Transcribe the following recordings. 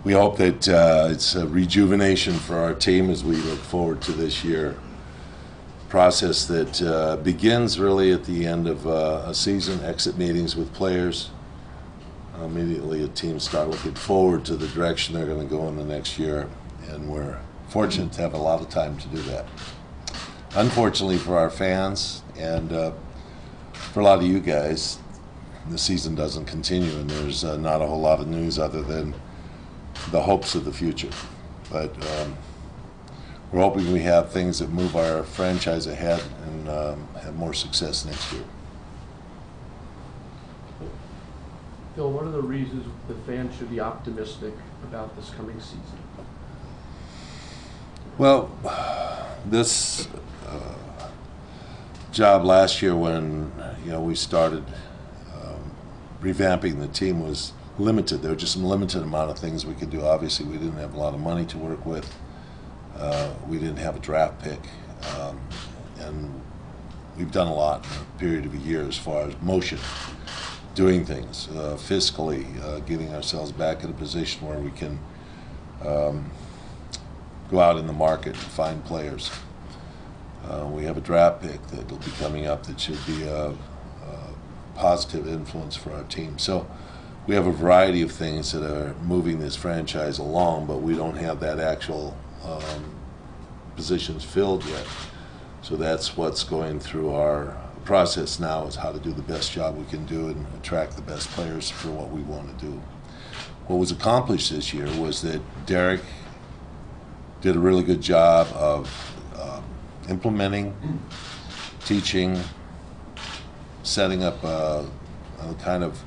we hope that it's a rejuvenation for our team as we look forward to this year. Process that begins really at the end of a season, exit meetings with players. Immediately, a team start looking forward to the direction they're going to go in the next year, and we're fortunate to have a lot of time to do that. Unfortunately for our fans and for a lot of you guys, the season doesn't continue, and there's not a whole lot of news other than the hopes of the future. But we're hoping we have things that move our franchise ahead and have more success next year. Phil, what are the reasons the fans should be optimistic about this coming season? Well, this job last year when we started revamping the team was limited. There were just some limited amount of things we could do. Obviously, we didn't have a lot of money to work with. We didn't have a draft pick, and we've done a lot in a period of a year as far as motion, doing things fiscally, getting ourselves back in a position where we can go out in the market and find players. We have a draft pick that will be coming up that should be a positive influence for our team. So we have a variety of things that are moving this franchise along, but we don't have that actual positions filled yet. So that's what's going through our process now, is how to do the best job we can do and attract the best players for what we want to do. What was accomplished this year was that Derek did a really good job of implementing, teaching, setting up a kind of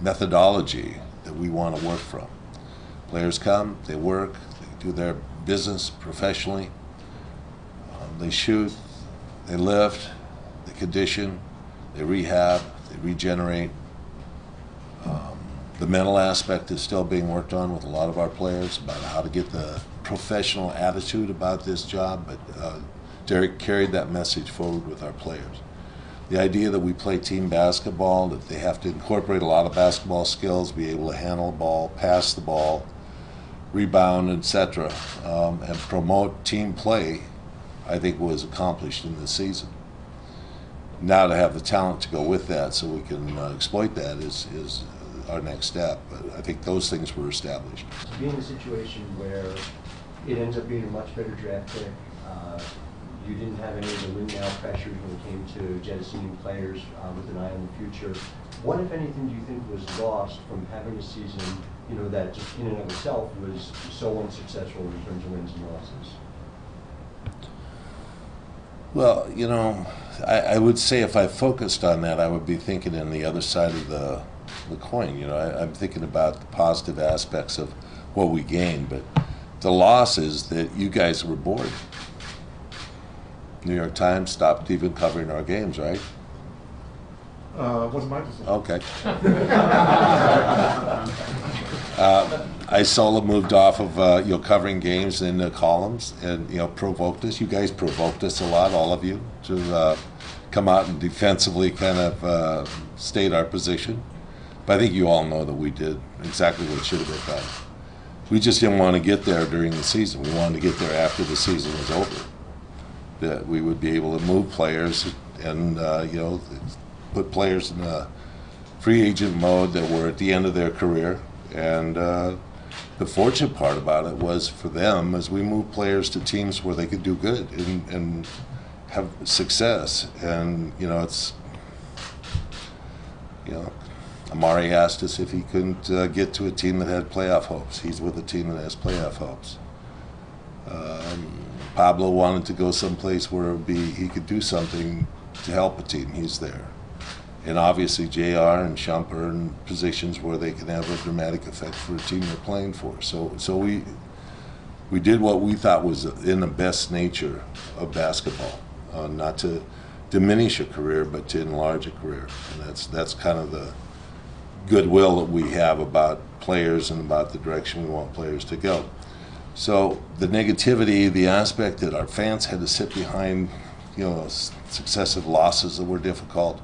methodology that we want to work from. Players come, they work, they do their business professionally, they shoot, they lift, they condition, they rehab, they regenerate. The mental aspect is still being worked on with a lot of our players about how to get the professional attitude about this job, but Derek carried that message forward with our players. The idea that we play team basketball, that they have to incorporate a lot of basketball skills, be able to handle the ball, pass the ball, rebound, etc., and promote team play, I think was accomplished in this season. Now to have the talent to go with that so we can exploit that is our next step. But I think those things were established. To be in a situation where it ends up being a much better draft pick, you didn't have any of the win-now pressures when it came to jettisoning players with an eye on the future. What, if anything, do you think was lost from having a season, that just in and of itself was so unsuccessful in terms of wins and losses? Well, I would say if I focused on that, I would be thinking on the other side of the coin. I'm thinking about the positive aspects of what we gained, but the loss is that you guys were bored. New York Times stopped even covering our games, right? Wasn't my decision. Okay. Isola moved off of covering games in the columns and provoked us. You guys provoked us a lot, all of you, to come out and defensively kind of state our position. But I think you all know that we did exactly what should have been done. We just didn't want to get there during the season. We wanted to get there after the season was over. That we would be able to move players and put players in a free agent mode that were at the end of their career. And the fortunate part about it was for them, as we moved players to teams where they could do good and have success. And Amari asked us if he couldn't get to a team that had playoff hopes. He's with a team that has playoff hopes. Pablo wanted to go someplace where he could do something to help a team. He's there. And obviously JR and Shump are in positions where they can have a dramatic effect for a team they're playing for. So we did what we thought was in the best nature of basketball, not to diminish a career, but to enlarge a career. And that's kind of the goodwill that we have about players and about the direction we want players to go. So the negativity, the aspect that our fans had to sit behind, successive losses that were difficult.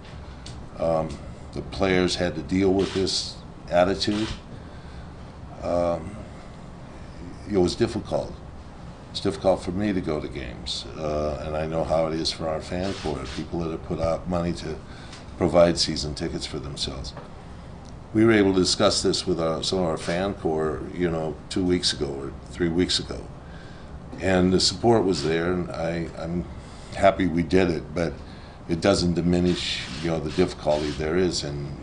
The players had to deal with this attitude. it was difficult. It's difficult for me to go to games, and I know how it is for our fan corps, people that have put out money to provide season tickets for themselves. We were able to discuss this with some of our fan corps, 2 weeks ago or 3 weeks ago, and the support was there, and I'm happy we did it, but it doesn't diminish, the difficulty there is in,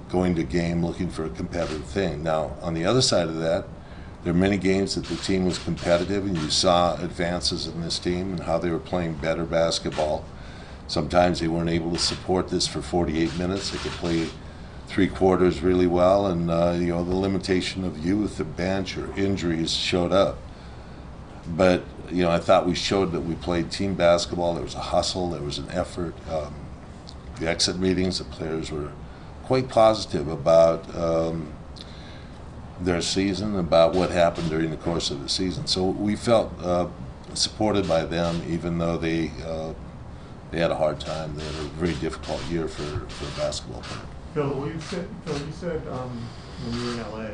going to a game looking for a competitive thing. Now, on the other side of that, there are many games that the team was competitive, and you saw advances in this team and how they were playing better basketball. Sometimes they weren't able to support this for 48 minutes. They could play 3 quarters really well, and the limitation of youth, the bench, or injuries showed up. But I thought we showed that we played team basketball. There was a hustle, there was an effort. The exit meetings, the players were quite positive about their season, about what happened during the course of the season. So we felt supported by them, even though they had a hard time. They had a very difficult year for a basketball player. Phil, you said when you were in LA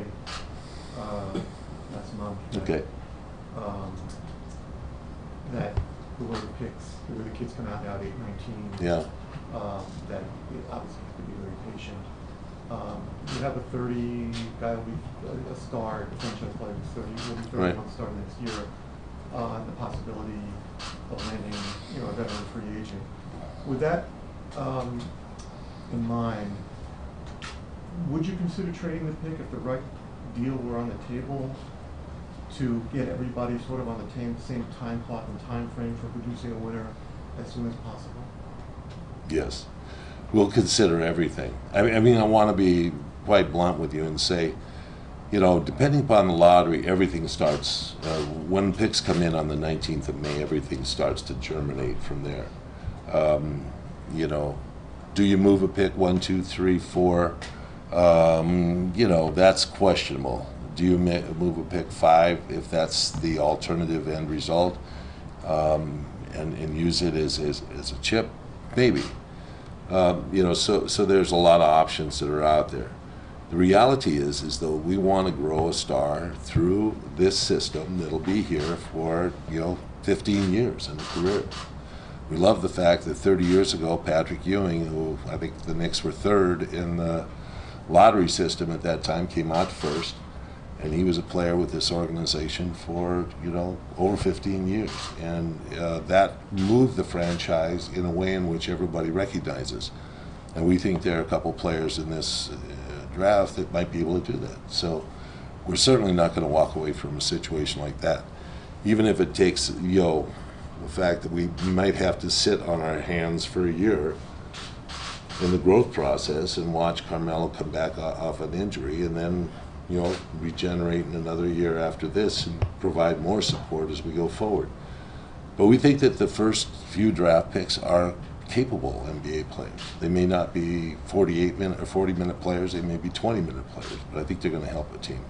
last month. Okay. That the way the kids come out now at 8, 19. Yeah. That you obviously have to be very patient. You have a 30 guy will be a star, a franchise player will be 30 Right. month star next year. And the possibility of landing, a veteran free agent. With that in mind, would you consider trading the pick if the right deal were on the table to get everybody sort of on the same time clock and time frame for producing a winner as soon as possible? Yes. We'll consider everything. I mean, I want to be quite blunt with you and say, depending upon the lottery, everything starts, when picks come in on the 19th of May, everything starts to germinate from there. Do you move a pick 1, 2, 3, 4? That's questionable. Do you move a pick 5 if that's the alternative end result, and use it as a chip? Maybe. So there's a lot of options that are out there. The reality is though we want to grow a star through this system that'll be here for 15 years in a career. We love the fact that 30 years ago, Patrick Ewing, who I think the Knicks were 3rd in the lottery system at that time, came out first, and he was a player with this organization for over 15 years, and that moved the franchise in a way in which everybody recognizes. And we think there are a couple players in this draft that might be able to do that. So we're certainly not going to walk away from a situation like that, even if it takes the fact that we might have to sit on our hands for a year in the growth process and watch Carmelo come back off an injury, and then regenerate in another year after this and provide more support as we go forward. But we think that the first few draft picks are capable NBA players. They may not be 48-minute or 40-minute players, they may be 20-minute players, but I think they're going to help a team.